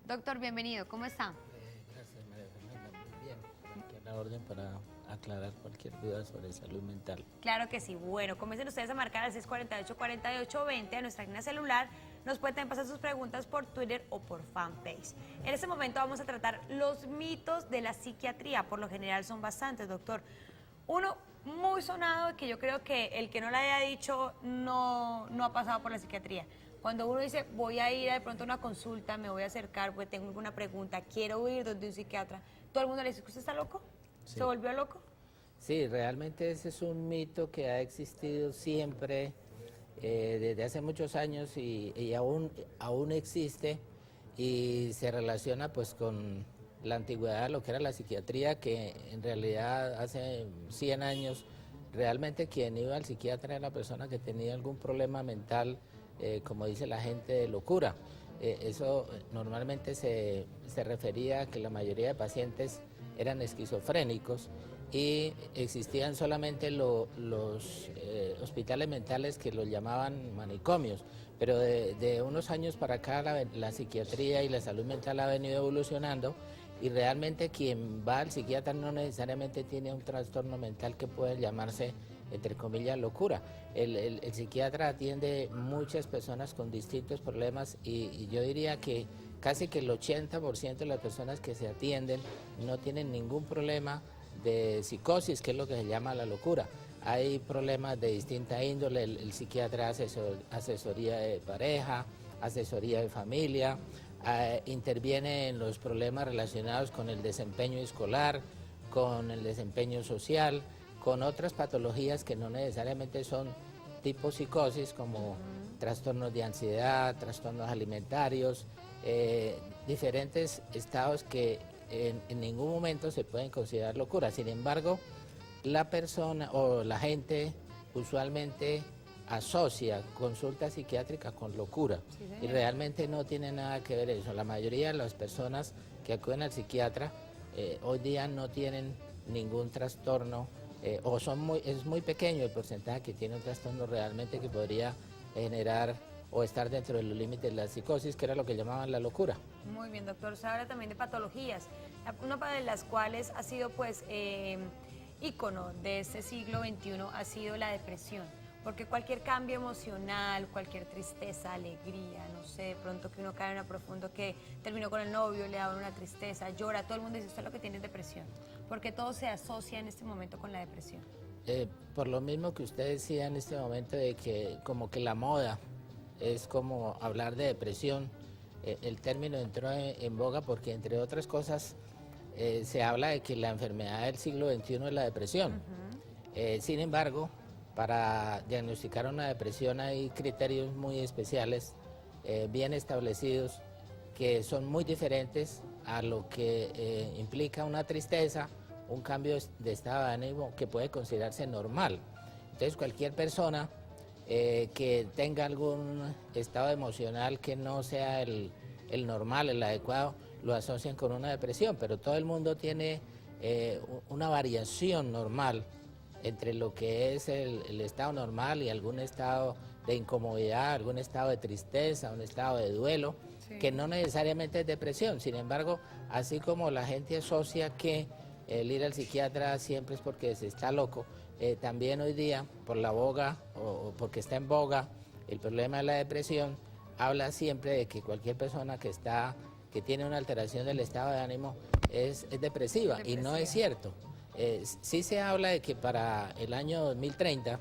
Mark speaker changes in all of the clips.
Speaker 1: Doctor, bienvenido, ¿cómo está?
Speaker 2: Gracias, María Fernanda. Muy bien. Aquí a la orden para aclarar cualquier duda sobre salud mental.
Speaker 1: Claro que sí. Bueno, comiencen ustedes a marcar al 648-4820 a nuestra línea celular. Nos pueden también pasar sus preguntas por Twitter o por fanpage. En este momento vamos a tratar los mitos de la psiquiatría. Por lo general son bastantes, doctor. Uno muy sonado que yo creo que el que no le haya dicho no ha pasado por la psiquiatría. Cuando uno dice, voy a ir de pronto a una consulta, me voy a acercar porque tengo alguna pregunta, quiero ir donde un psiquiatra, todo el mundo le dice, ¿usted está loco?
Speaker 2: Sí.
Speaker 1: ¿Se volvió loco?
Speaker 2: Sí, realmente ese es un mito que ha existido siempre desde hace muchos años y aún existe y se relaciona pues con la antigüedad de lo que era la psiquiatría, que en realidad hace 100 años realmente quien iba al psiquiatra era la persona que tenía algún problema mental, como dice la gente, de locura. Eso normalmente se refería a que la mayoría de pacientes eran esquizofrénicos y existían solamente los hospitales mentales que los llamaban manicomios, pero de unos años para acá la psiquiatría y la salud mental ha venido evolucionando y realmente quien va al psiquiatra no necesariamente tiene un trastorno mental que puede llamarse, entre comillas, locura. El psiquiatra atiende muchas personas con distintos problemas y yo diría que casi que el 80% de las personas que se atienden no tienen ningún problema de psicosis, que es lo que se llama la locura. Hay problemas de distinta índole, el psiquiatra hace asesoría de pareja, asesoría de familia, interviene en los problemas relacionados con el desempeño escolar, con el desempeño social, con otras patologías que no necesariamente son tipo psicosis, como trastornos de ansiedad, trastornos alimentarios, diferentes estados que en ningún momento se pueden considerar locura. Sin embargo, la persona o la gente usualmente asocia consulta psiquiátrica con locura y realmente no tiene nada que ver eso. La mayoría de las personas que acuden al psiquiatra hoy día no tienen ningún trastorno o es muy pequeño el porcentaje que tiene un trastorno realmente que podría generar o estar dentro de los límites de la psicosis, que era lo que llamaban la locura.
Speaker 1: Muy bien, doctor. Se habla también de patologías, una de las cuales ha sido pues ícono de este siglo XXI ha sido la depresión. Porque cualquier cambio emocional, cualquier tristeza, alegría, no sé, de pronto que uno cae en una profundo que terminó con el novio, le da una tristeza, llora, todo el mundo dice, usted lo que tiene es depresión. Porque todo se asocia en este momento con la depresión.
Speaker 2: Por lo mismo que usted decía en este momento de que como que la moda es como hablar de depresión, el término entró en boga porque entre otras cosas se habla de que la enfermedad del siglo XXI es la depresión. Sin embargo, para diagnosticar una depresión hay criterios muy especiales, bien establecidos, que son muy diferentes a lo que implica una tristeza, un cambio de estado de ánimo que puede considerarse normal. Entonces cualquier persona que tenga algún estado emocional que no sea el normal, el adecuado, lo asocian con una depresión, pero todo el mundo tiene una variación normal entre lo que es el estado normal y algún estado de incomodidad, algún estado de tristeza, un estado de duelo, que no necesariamente es depresión. Sin embargo, así como la gente asocia que el ir al psiquiatra siempre es porque se está loco, también hoy día, por la boga o porque está en boga, el problema de la depresión habla siempre de que cualquier persona que tiene una alteración del estado de ánimo es depresiva, y no es cierto. Sí se habla de que para el año 2030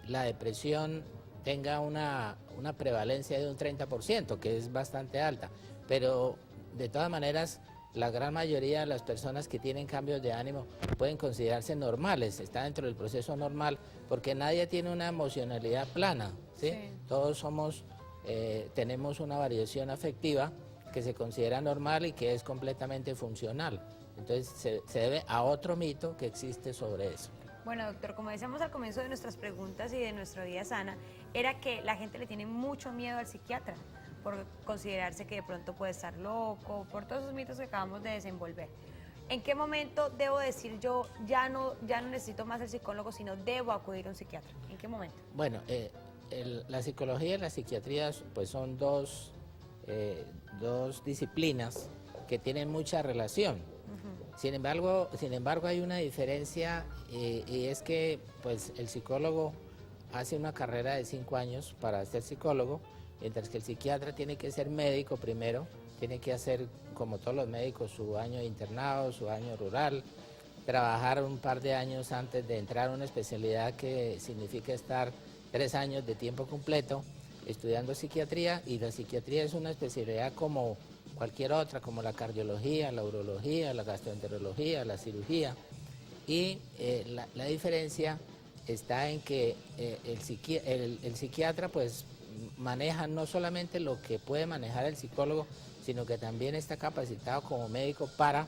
Speaker 2: la depresión tenga una prevalencia de un 30%, que es bastante alta, pero de todas maneras la gran mayoría de las personas que tienen cambios de ánimo pueden considerarse normales, está dentro del proceso normal, porque nadie tiene una emocionalidad plana, ¿sí? Todos tenemos una variación afectiva que se considera normal y que es completamente funcional. Entonces se debe a otro mito que existe sobre eso.
Speaker 1: Bueno, doctor, como decíamos al comienzo de nuestras preguntas y de nuestra vida sana, era que la gente le tiene mucho miedo al psiquiatra por considerarse que de pronto puede estar loco, por todos esos mitos que acabamos de desenvolver. ¿En qué momento debo decir yo ya no necesito más el psicólogo, sino debo acudir a un psiquiatra? ¿En qué momento?
Speaker 2: Bueno, la psicología y la psiquiatría pues son dos dos disciplinas que tienen mucha relación. Sin embargo, hay una diferencia y es que pues, el psicólogo hace una carrera de 5 años para ser psicólogo, mientras que el psiquiatra tiene que ser médico primero, tiene que hacer, como todos los médicos, su año de internado, su año rural, trabajar un par de años antes de entrar a una especialidad que significa estar 3 años de tiempo completo estudiando psiquiatría, y la psiquiatría es una especialidad como cualquier otra, como la cardiología, la urología, la gastroenterología, la cirugía, y la diferencia está en que el psiquiatra pues maneja no solamente lo que puede manejar el psicólogo, sino que también está capacitado como médico para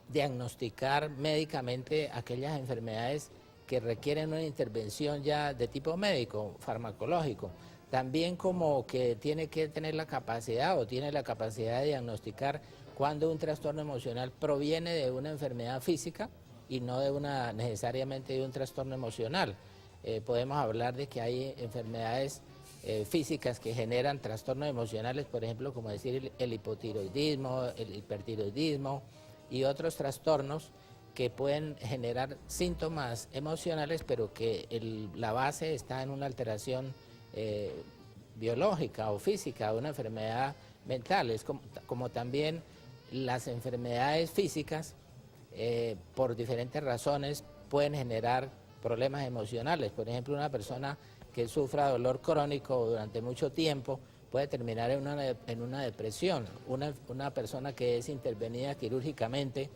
Speaker 2: diagnosticar médicamente aquellas enfermedades que requieren una intervención ya de tipo médico, farmacológico. También como que tiene que tener la capacidad o tiene la capacidad de diagnosticar cuando un trastorno emocional proviene de una enfermedad física y no de necesariamente de un trastorno emocional. Podemos hablar de que hay enfermedades físicas que generan trastornos emocionales, por ejemplo, como decir el hipotiroidismo, el hipertiroidismo y otros trastornos que pueden generar síntomas emocionales, pero que la base está en una alteración biológica o física, una enfermedad mental. Es como también las enfermedades físicas, por diferentes razones, pueden generar problemas emocionales. Por ejemplo, una persona que sufra dolor crónico durante mucho tiempo puede terminar en una depresión. Una persona que es intervenida quirúrgicamente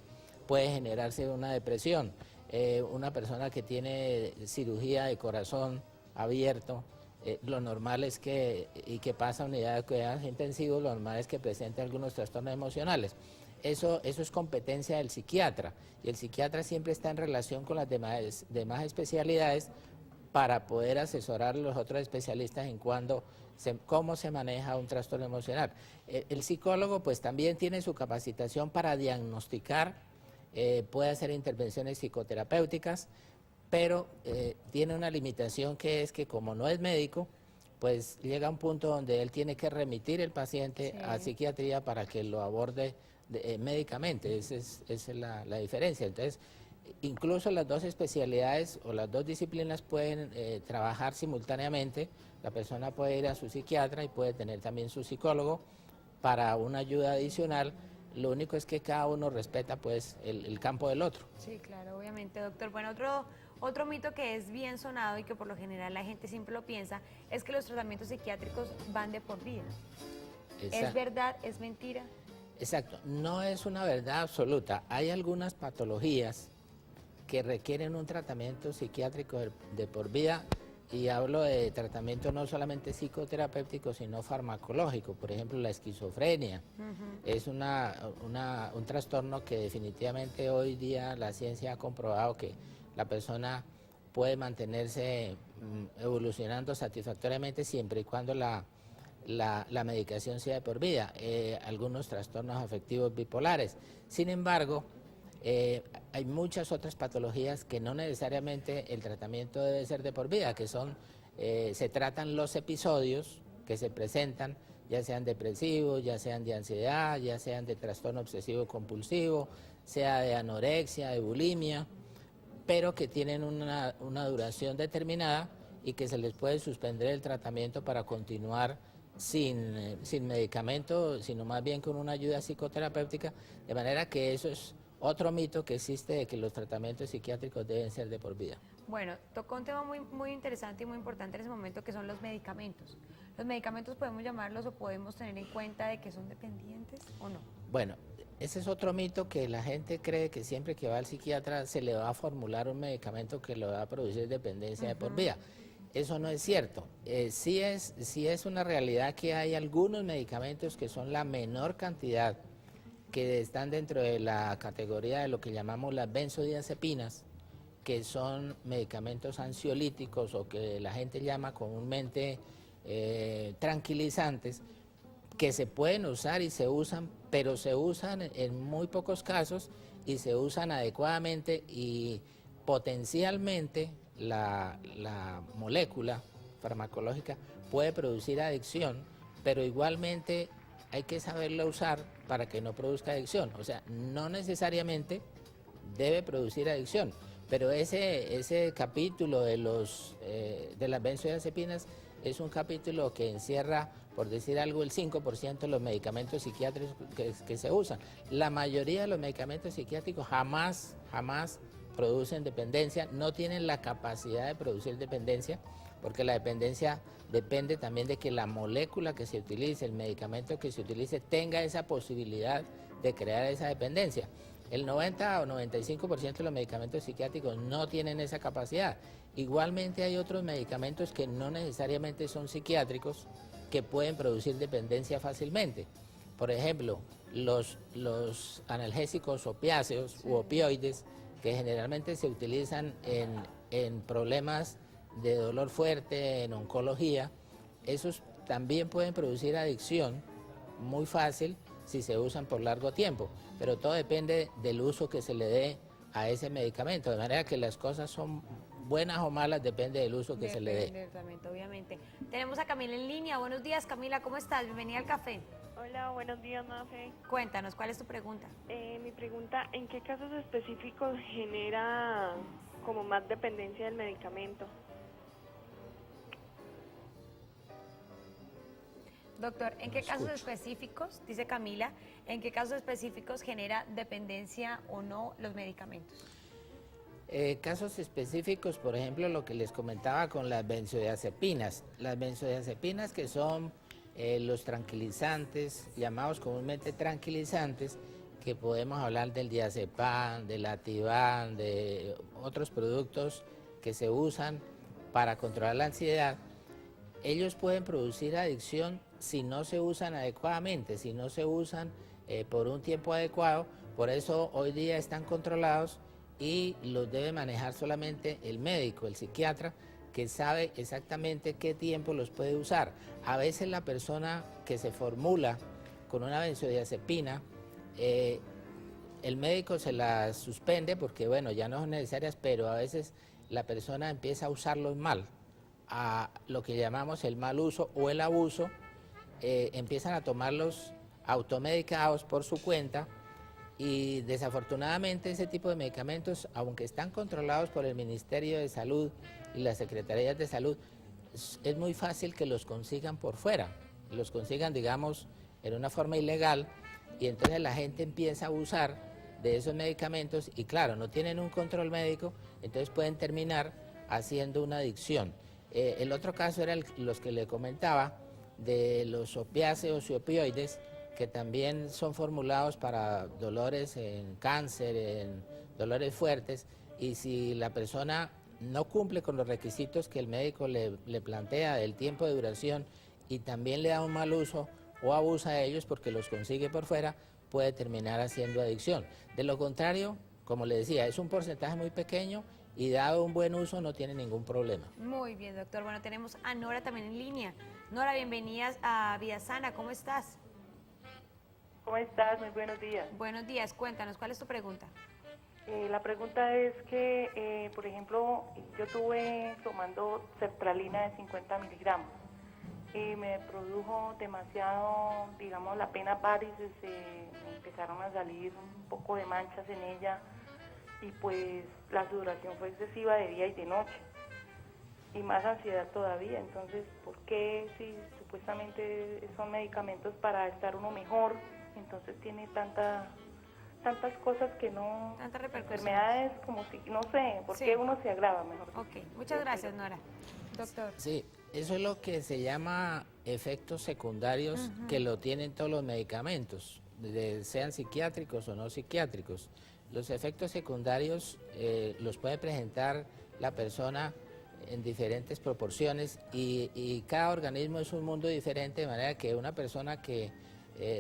Speaker 2: puede generarse una depresión. Una persona que tiene cirugía de corazón abierto, lo normal es que pasa a unidad de cuidados intensivos, lo normal es que presente algunos trastornos emocionales. Eso es competencia del psiquiatra, y el psiquiatra siempre está en relación con las demás especialidades para poder asesorar a los otros especialistas en cómo se maneja un trastorno emocional. El psicólogo pues también tiene su capacitación para diagnosticar, puede hacer intervenciones psicoterapéuticas, pero tiene una limitación, que es que como no es médico, pues llega a un punto donde él tiene que remitir el paciente a psiquiatría para que lo aborde médicamente. Esa es la diferencia. Entonces, incluso las dos especialidades o las dos disciplinas pueden trabajar simultáneamente. La persona puede ir a su psiquiatra y puede tener también su psicólogo para una ayuda adicional. Lo único es que cada uno respeta pues el campo del otro.
Speaker 1: Sí, claro, obviamente, doctor. Bueno, otro mito que es bien sonado y que por lo general la gente siempre lo piensa es que los tratamientos psiquiátricos van de por vida. Exacto. ¿Es verdad? ¿Es mentira?
Speaker 2: Exacto, no es una verdad absoluta. Hay algunas patologías que requieren un tratamiento psiquiátrico de por vida, y hablo de tratamiento no solamente psicoterapéutico, sino farmacológico. Por ejemplo, la esquizofrenia es un trastorno que definitivamente hoy día la ciencia ha comprobado que la persona puede mantenerse evolucionando satisfactoriamente siempre y cuando la medicación sea de por vida. Algunos trastornos afectivos bipolares. Sin embargo, hay muchas otras patologías que no necesariamente el tratamiento debe ser de por vida, que se tratan los episodios que se presentan, ya sean depresivos, ya sean de ansiedad, ya sean de trastorno obsesivo compulsivo, sea de anorexia, de bulimia, pero que tienen una duración determinada y que se les puede suspender el tratamiento para continuar sin medicamento, sino más bien con una ayuda psicoterapéutica, de manera que eso es otro mito que existe, de que los tratamientos psiquiátricos deben ser de por vida.
Speaker 1: Bueno, tocó un tema muy, muy interesante y muy importante en ese momento, que son los medicamentos. ¿Los medicamentos podemos llamarlos o podemos tener en cuenta de que son dependientes o no?
Speaker 2: Bueno, ese es otro mito, que la gente cree que siempre que va al psiquiatra se le va a formular un medicamento que le va a producir dependencia de por vida. Eso no es cierto. Sí es una realidad que hay algunos medicamentos que son la menor cantidad, que están dentro de la categoría de lo que llamamos las benzodiazepinas, que son medicamentos ansiolíticos o que la gente llama comúnmente tranquilizantes, que se pueden usar y se usan, pero se usan en muy pocos casos y se usan adecuadamente, y potencialmente la molécula farmacológica puede producir adicción, pero igualmente hay que saberlo usar para que no produzca adicción. O sea, no necesariamente debe producir adicción, pero ese capítulo de las benzodiazepinas es un capítulo que encierra, por decir algo, el 5% de los medicamentos psiquiátricos que se usan. La mayoría de los medicamentos psiquiátricos jamás producen dependencia, no tienen la capacidad de producir dependencia, porque la dependencia depende también de que la molécula que se utilice, el medicamento que se utilice, tenga esa posibilidad de crear esa dependencia. El 90 o 95% de los medicamentos psiquiátricos no tienen esa capacidad. Igualmente hay otros medicamentos que no necesariamente son psiquiátricos que pueden producir dependencia fácilmente. Por ejemplo, los analgésicos opiáceos u opioides, que generalmente se utilizan en problemas de dolor fuerte, en oncología, esos también pueden producir adicción muy fácil si se usan por largo tiempo, pero todo depende del uso que se le dé a ese medicamento, de manera que las cosas son buenas o malas, depende del uso que se le dé.
Speaker 1: Depende del tratamiento, obviamente. Tenemos a Camila en línea. Buenos días, Camila, ¿cómo estás? Bienvenida al café.
Speaker 3: Hola, buenos días, Mafe.
Speaker 1: Cuéntanos, ¿cuál es tu pregunta?
Speaker 3: Mi pregunta, ¿en qué casos específicos genera como más dependencia del medicamento?
Speaker 1: Doctor, ¿en qué casos específicos, dice Camila, en qué casos específicos genera dependencia o no los medicamentos?
Speaker 2: Casos específicos, por ejemplo, lo que les comentaba con las benzodiazepinas. Las benzodiazepinas, que son los tranquilizantes, llamados comúnmente tranquilizantes, que podemos hablar del diazepam, del Ativan, de otros productos que se usan para controlar la ansiedad. Ellos pueden producir adicción si no se usan adecuadamente, si no se usan por un tiempo adecuado. Por eso hoy día están controlados y los debe manejar solamente el médico, el psiquiatra, que sabe exactamente qué tiempo los puede usar. A veces la persona que se formula con una benzodiazepina, el médico se la suspende porque, bueno, ya no son necesarias, pero a veces la persona empieza a usarlos mal, a lo que llamamos el mal uso o el abuso, empiezan a tomarlos automedicados por su cuenta y desafortunadamente ese tipo de medicamentos, aunque están controlados por el Ministerio de Salud y las Secretarías de Salud, es muy fácil que los consigan por fuera, los consigan, digamos, en una forma ilegal, y entonces la gente empieza a abusar de esos medicamentos y claro, no tienen un control médico, entonces pueden terminar haciendo una adicción. El otro caso era los que le comentaba, de los opiáceos y opioides, que también son formulados para dolores en cáncer, en dolores fuertes, y si la persona no cumple con los requisitos que el médico le plantea del tiempo de duración y también le da un mal uso o abusa de ellos porque los consigue por fuera, puede terminar haciendo adicción. De lo contrario, como le decía, es un porcentaje muy pequeño y dado un buen uso no tiene ningún problema.
Speaker 1: Muy bien, doctor. Bueno, tenemos a Nora también en línea. Nora, bienvenida a Vida Sana. ¿Cómo estás?
Speaker 3: ¿Cómo estás? Muy buenos días.
Speaker 1: Buenos días. Cuéntanos, ¿cuál es tu pregunta?
Speaker 3: La pregunta es que, por ejemplo, yo estuve tomando sertralina de 50 miligramos y me produjo demasiado, digamos, la pena varices, me empezaron a salir un poco de manchas en ella y pues la sudoración fue excesiva de día y de noche y más ansiedad todavía. Entonces, ¿por qué si supuestamente son medicamentos para estar uno mejor, entonces tiene tantas cosas que no,
Speaker 1: Tanta repercusión.
Speaker 3: enfermedades como si, no sé, ¿por qué uno se agrava mejor?
Speaker 1: Ok, muchas gracias, Nora. Doctor.
Speaker 2: Sí, eso es lo que se llama efectos secundarios que lo tienen todos los medicamentos, sean psiquiátricos o no psiquiátricos. Los efectos secundarios los puede presentar la persona en diferentes proporciones y cada organismo es un mundo diferente, de manera que una persona que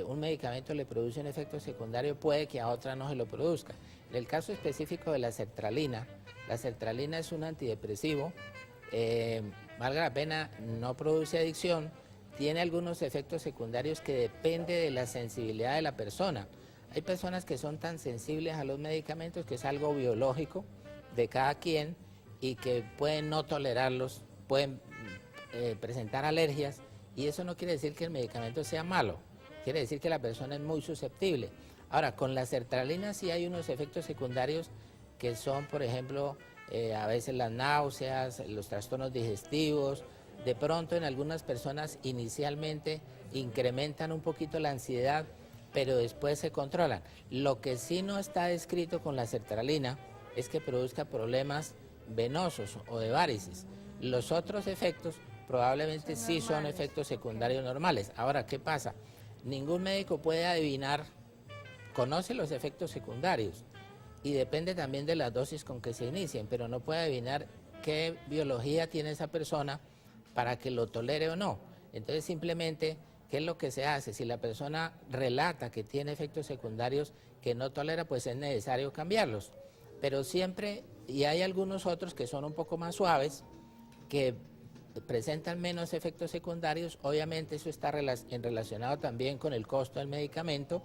Speaker 2: un medicamento le produce un efecto secundario puede que a otra no se lo produzca. En el caso específico de la sertralina es un antidepresivo, valga la pena, no produce adicción, tiene algunos efectos secundarios que depende de la sensibilidad de la persona. Hay personas que son tan sensibles a los medicamentos que es algo biológico de cada quien y que pueden no tolerarlos, pueden presentar alergias Y eso no quiere decir que el medicamento sea malo, quiere decir que la persona es muy susceptible. Ahora, con la sertralina sí hay unos efectos secundarios que son, por ejemplo, a veces las náuseas, los trastornos digestivos. De pronto en algunas personas inicialmente incrementan un poquito la ansiedad, pero después se controlan. Lo que sí no está descrito con la sertralina es que produzca problemas venosos o de varices. Los otros efectos probablemente sí son efectos secundarios normales. Ahora, ¿qué pasa? Ningún médico puede adivinar, conoce los efectos secundarios y depende también de las dosis con que se inicien, pero no puede adivinar qué biología tiene esa persona para que lo tolere o no. Entonces simplemente, ¿qué es lo que se hace? Si la persona relata que tiene efectos secundarios que no tolera, pues es necesario cambiarlos. Pero siempre, y hay algunos otros que son un poco más suaves, que presentan menos efectos secundarios, obviamente eso está relacionado también con el costo del medicamento,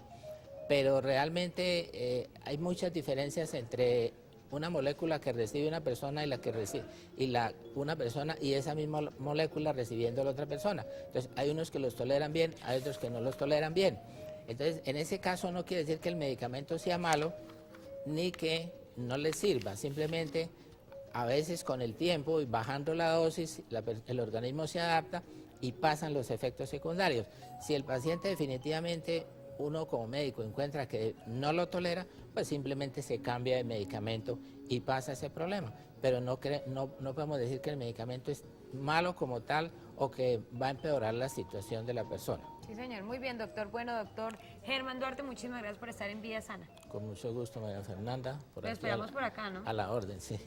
Speaker 2: pero realmente hay muchas diferencias entre una molécula que recibe una persona y la que recibe una persona y esa misma molécula recibiendo la otra persona. Entonces hay unos que los toleran bien, hay otros que no los toleran bien. Entonces en ese caso no quiere decir que el medicamento sea malo ni que no les sirva, simplemente a veces con el tiempo y bajando la dosis el organismo se adapta y pasan los efectos secundarios. Si el paciente definitivamente uno como médico encuentra que no lo tolera, pues simplemente se cambia de medicamento y pasa ese problema. Pero no podemos decir que el medicamento es malo como tal o que va a empeorar la situación de la persona.
Speaker 1: Sí, señor. Muy bien, doctor. Bueno, doctor Germán Duarte, muchísimas gracias por estar en Vida Sana.
Speaker 2: Con mucho gusto, María Fernanda.
Speaker 1: Lo esperamos por acá, ¿no?
Speaker 2: A la orden, sí.